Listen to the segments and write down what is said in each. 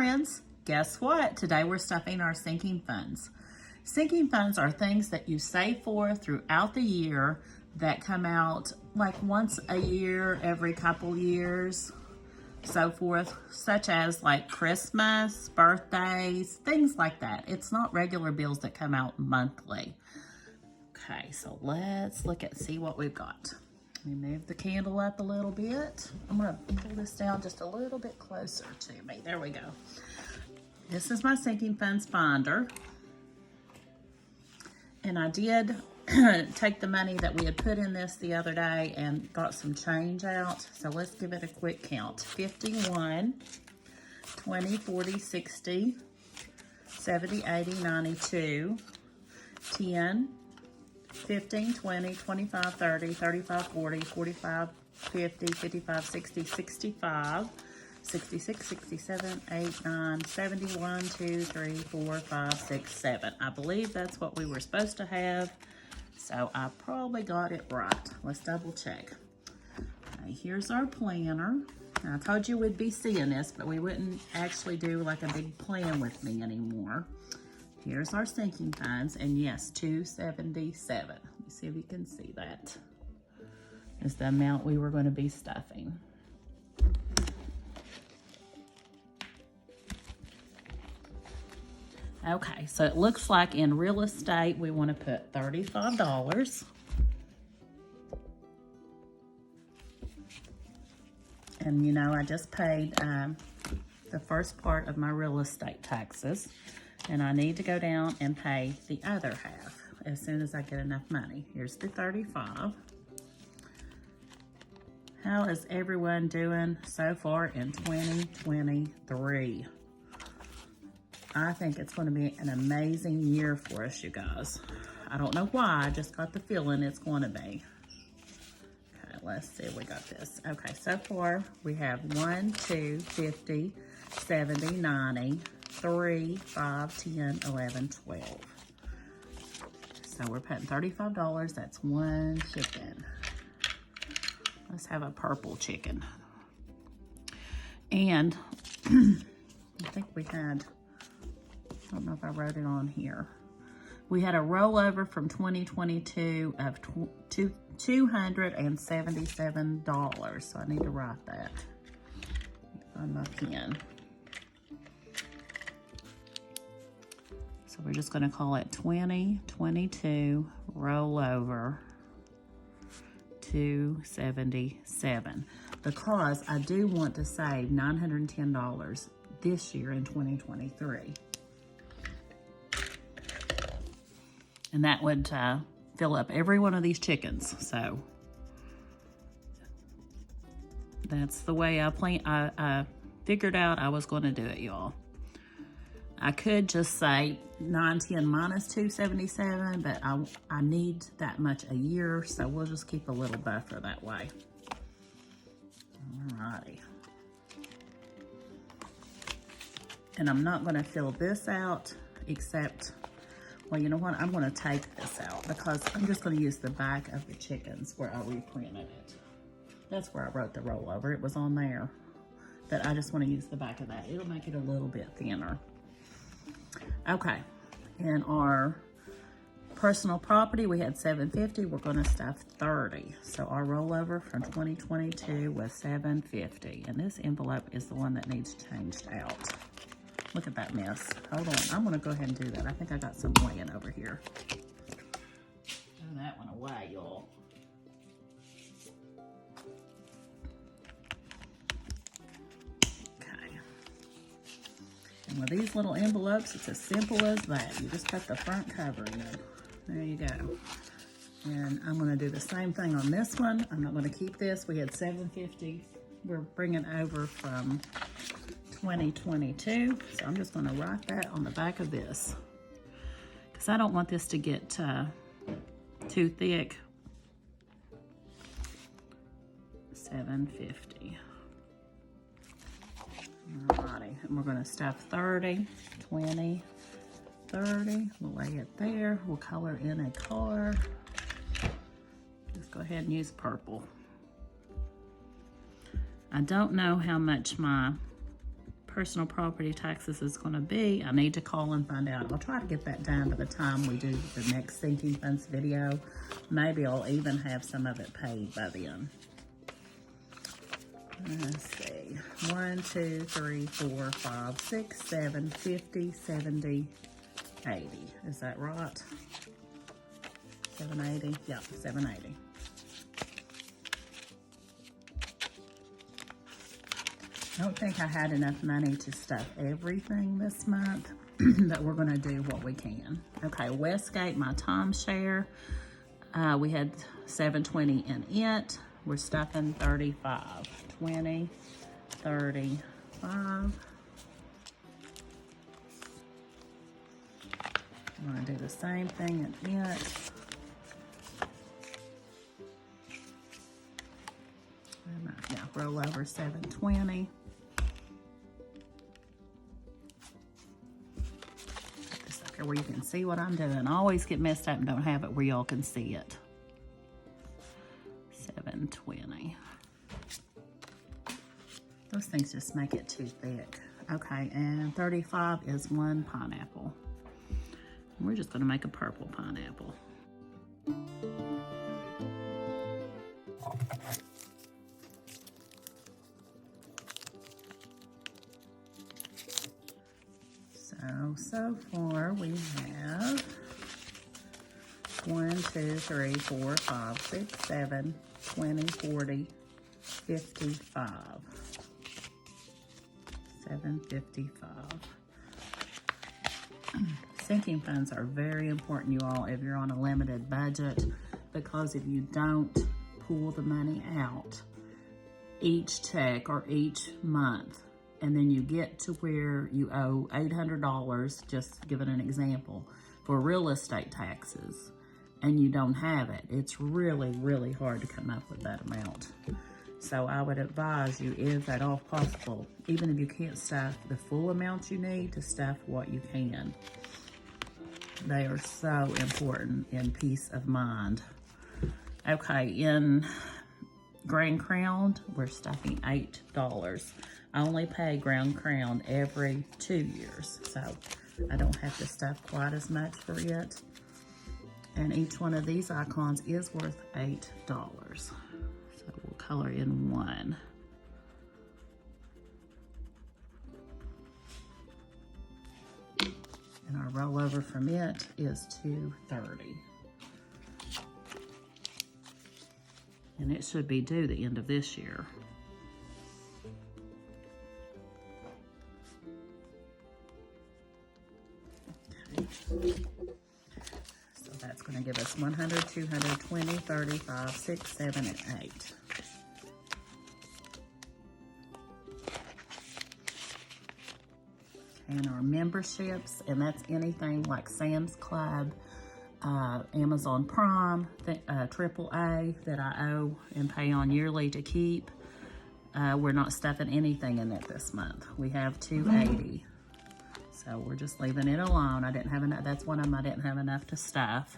friends, guess what? Today we're stuffing our sinking funds. Sinking funds are things that you save for throughout the year that come out like once a year, every couple years, so forth, such as like Christmas, birthdays, things like that. It's not regular bills that come out monthly. Okay, so let's see what we've got. Let me move the candle up a little bit. I'm gonna pull this down just a little bit closer to me. There we go. This is my sinking funds binder. And I did take the money that we had put in this the other day and got some change out. So let's give it a quick count. 51, 20, 40, 60, 70, 80, 92, 10, 15, 20, 25, 30, 35, 40, 45, 50, 55, 60, 65, 66, 67, 8, 9, 71, 2, 3, 4, 5, 6, 7. I believe that's what we were supposed to have. So I probably got it right. Let's double check. Okay, here's our planner. Now, I told you we'd be seeing this, but we wouldn't actually do like a big plan with me anymore. Here's our sinking funds, and yes, 277. Let me see if you can see that. Is the amount we were going to be stuffing. Okay, so it looks like in real estate, we want to put $35. And you know, I just paid the first part of my real estate taxes, and I need to go down and pay the other half as soon as I get enough money. Here's the 35. How is everyone doing so far in 2023? I think it's going to be an amazing year for us, you guys. I don't know why, I just got the feeling it's going to be. Okay, let's see, we got this. Okay, so far we have 1, 2, 50, 70, 90, 3, 5, 10, 11, 12. So we're putting $35, that's one chicken. Let's have a purple chicken. And I think we had, I don't know if I wrote it on here. We had a rollover from 2022 of $277. So I need to write that on my pen. So we're just going to call it 2022 rollover 277, because I do want to save $910 this year in 2023. And that would fill up every one of these chickens. So that's the way I figured out I was going to do it, y'all. I could just say 910 minus 277, but I need that much a year, so we'll just keep a little buffer that way. Alrighty. And I'm not going to fill this out, except, well, you know what? I'm going to take this out because I'm just going to use the back of the chickens where I reprinted it. That's where I wrote the rollover. It was on there, but I just want to use the back of that. It'll make it a little bit thinner. Okay, in our personal property, we had $750. We're going to stuff $30. So our rollover from 2022 was $750. And this envelope is the one that needs changed out. Look at that mess. Hold on, I'm going to go ahead and do that. I think I got some laying over here. Throw that one away, y'all. And with these little envelopes, it's as simple as that. You just put the front cover in. There you go. And I'm going to do the same thing on this one. I'm not going to keep this. We had $750. We're bringing over from 2022. So I'm just going to write that on the back of this, because I don't want this to get too thick. $750. Alrighty, and we're going to stuff 30, 20, 30. We'll lay it there. We'll color in a car. Just go ahead and use purple. I don't know how much my personal property taxes is going to be. I need to call and find out. I'll try to get that done by the time we do the next sinking funds video. Maybe I'll even have some of it paid by then. Let's see. 1, 2, 3, 4, 5, 6, 7, 50, 70, 80. Is that right? 780? Yeah, 780. I don't think I had enough money to stuff everything this month, but we're gonna do what we can. Okay, Westgate, my timeshare. We had $720 in it. We're stuffing 35. 20, 35. I'm gonna do the same thing in it. Yeah, roll over 720. Put this up here where you can see what I'm doing. I always get messed up and don't have it where y'all can see it. 720. Those things just make it too thick. Okay, and 35 is 1 pineapple. We're just gonna make a purple pineapple. So far we have 1, 2, 3, 4, 5, 6, 7, 20, 40, 55. 755. Sinking funds are very important, you all, if you're on a limited budget, because if you don't pull the money out each check or each month, and then you get to where you owe $800, just giving an example, for real estate taxes, and you don't have it, it's really, really hard to come up with that amount. So I would advise you, if at all possible, even if you can't stuff the full amount you need, to stuff what you can. They are so important in peace of mind. Okay, in Grand Crown, we're stuffing $8. I only pay Grand Crown every 2 years, so I don't have to stuff quite as much for it. And each one of these icons is worth $8. So we'll color in 1. And our rollover from it is $230. And it should be due the end of this year. Okay. So that's going to give us 100, 200, 20, 35, 6, 7, and 8. And our memberships, and that's anything like Sam's Club, Amazon Prime, AAA that I owe and pay on yearly to keep. We're not stuffing anything in it this month. We have $280. So we're just leaving it alone. I didn't have enough, that's one of them I didn't have enough to stuff.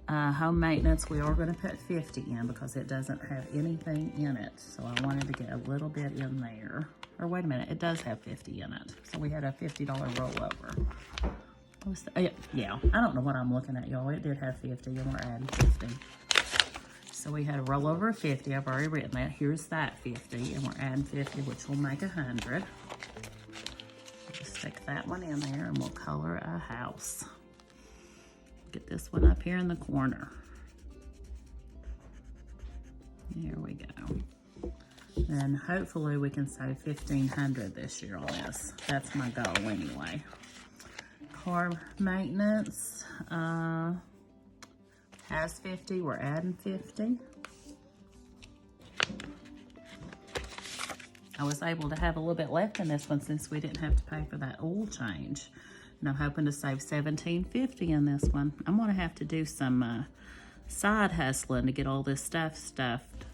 Home maintenance, we are gonna put 50 in because it doesn't have anything in it. So I wanted to get a little bit in there. Or wait a minute, it does have 50 in it. So we had a $50 rollover. Yeah, I don't know what I'm looking at, y'all. It did have 50 and we're adding 50. So we had a rollover of 50. I've already written that. Here's that 50 and we're adding 50, which will make 100. Just stick that one in there and we'll color a house. Get this one up here in the corner. There we go. And hopefully we can save $1,500 this year on this. That's my goal anyway. Car maintenance has 50. We're adding 50. I was able to have a little bit left in this one since we didn't have to pay for that oil change. And I'm hoping to save $17.50 in this one. I'm gonna have to do some side hustling to get all this stuff stuffed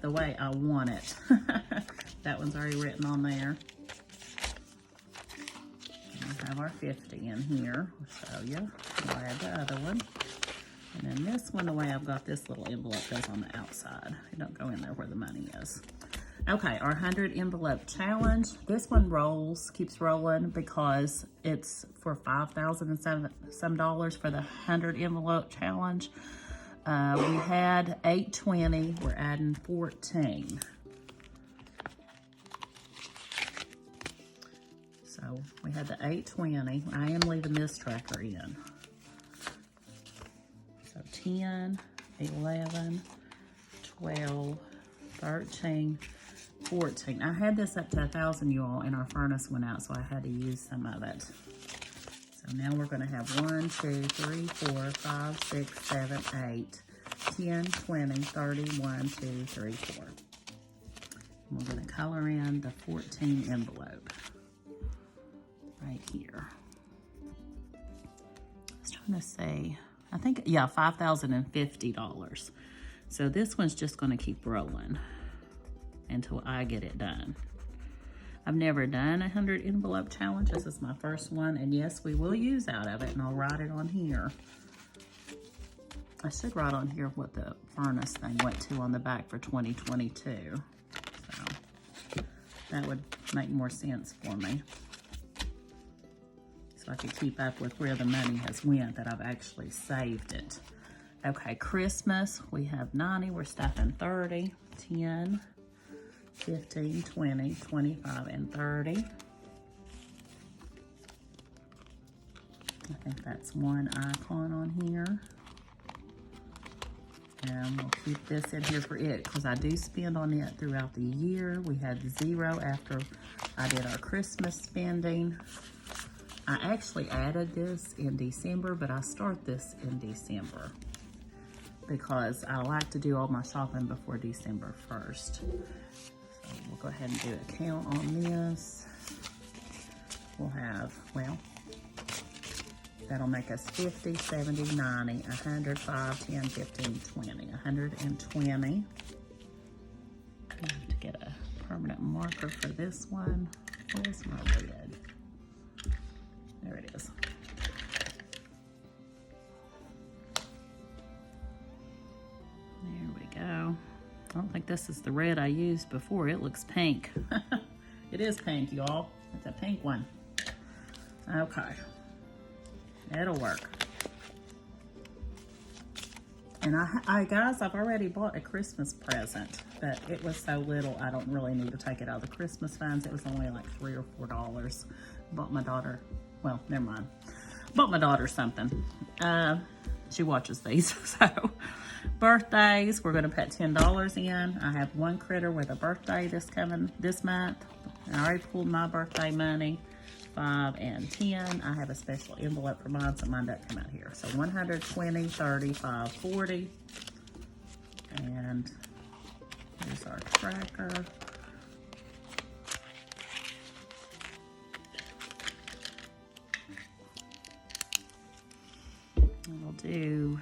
the way I want it. That one's already written on there. We'll have our 50 in here. We'll show you. We'll add the other one. And then this one, the way I've got this little envelope goes on the outside. It don't go in there where the money is. Okay, our 100 envelope challenge. This one keeps rolling because it's for $5,000 and some dollars for the 100 envelope challenge. We had 820, we're adding 14. So we had the 820. I am leaving this tracker in. So 10, 11, 12, 13, 14. I had this up to 1,000, you all, and our furnace went out, so I had to use some of it. So now we're going to have 1, 2, 3, 4, 5, 6, 7, 8, 10, 20, 30, 1, 2, 3, 4. And we're going to color in the 14 envelope right here. I was trying to say, I think, yeah, $5,050. So this one's just going to keep rolling until I get it done. I've never done a 100 envelope challenge. This is my first one, and yes, we will use out of it, and I'll write it on here. I should write on here what the furnace thing went to on the back for 2022. So that would make more sense for me. So I could keep up with where the money has went, that I've actually saved it. Okay, Christmas, we have 90, we're stuffing 30, 10, 15, 20, 25, and 30. I think that's one icon on here. And we'll keep this in here for it because I do spend on it throughout the year. We had 0 after I did our Christmas spending. I actually added this in December, but I start this in December because I like to do all my shopping before December 1st. So we'll go ahead and do a count on this. We'll have, well, that'll make us 50, 70, 90, 100, 5, 10, 15, 20, 120. I have to get a permanent marker for this one. Where's my lid? There it is. There we go. I don't think this is the red I used before. It looks pink. It is pink, y'all. It's a pink one. Okay. It'll work. And guys, I've already bought a Christmas present, but it was so little, I don't really need to take it out of the Christmas funds. It was only like $3 or $4. Bought my daughter, well, never mind. Bought my daughter something. She watches these, so. Birthdays, we're gonna put $10 in. I have one critter with a birthday this month. I already pulled my birthday money. 5 and 10. I have a special envelope for mine, so mine doesn't come out here. So 120, 30, 5, 40. And here's our tracker. And we'll do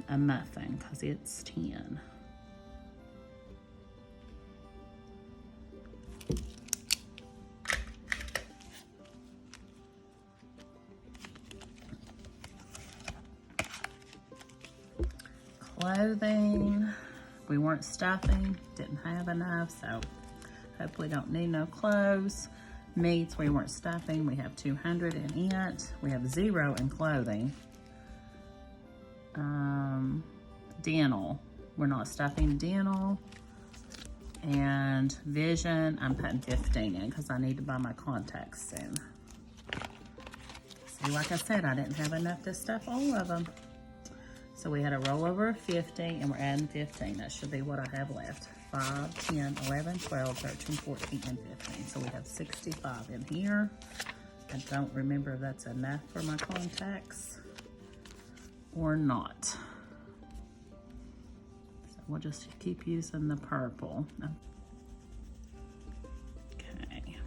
a muffin because it's 10. Clothing, we weren't stuffing, didn't have enough, so hopefully don't need no clothes. Meats, we weren't stuffing, we have 200 in it. We have 0 in clothing. Dental, we're not stuffing dental. And vision, I'm putting 15 in because I need to buy my contacts soon. See, like I said, I didn't have enough to stuff all of them. So we had a rollover of 50, and we're adding 15. That should be what I have left. 5, 10, 11, 12, 13, 14, and 15. So we have 65 in here. I don't remember if that's enough for my contacts or not. So we'll just keep using the purple. Okay.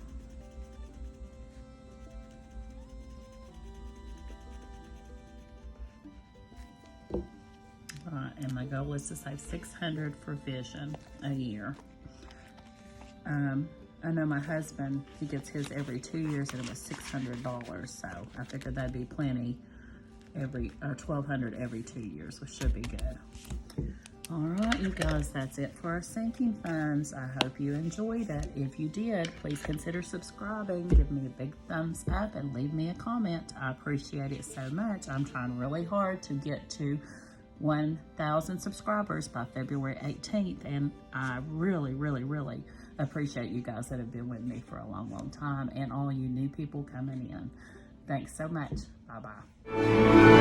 And my goal is to save $600 for vision a year. I know my husband, he gets his every 2 years and it was $600, so I figured that'd be plenty $1,200 every 2 years, which should be good. All right, you guys, that's it for our sinking funds. I hope you enjoyed it. If you did, please consider subscribing, give me a big thumbs up, and leave me a comment. I appreciate it so much. I'm trying really hard to get to 1,000 subscribers by February 18th, and I really, really, really appreciate you guys that have been with me for a long, long time, and all you new people coming in. Thanks so much. Bye-bye.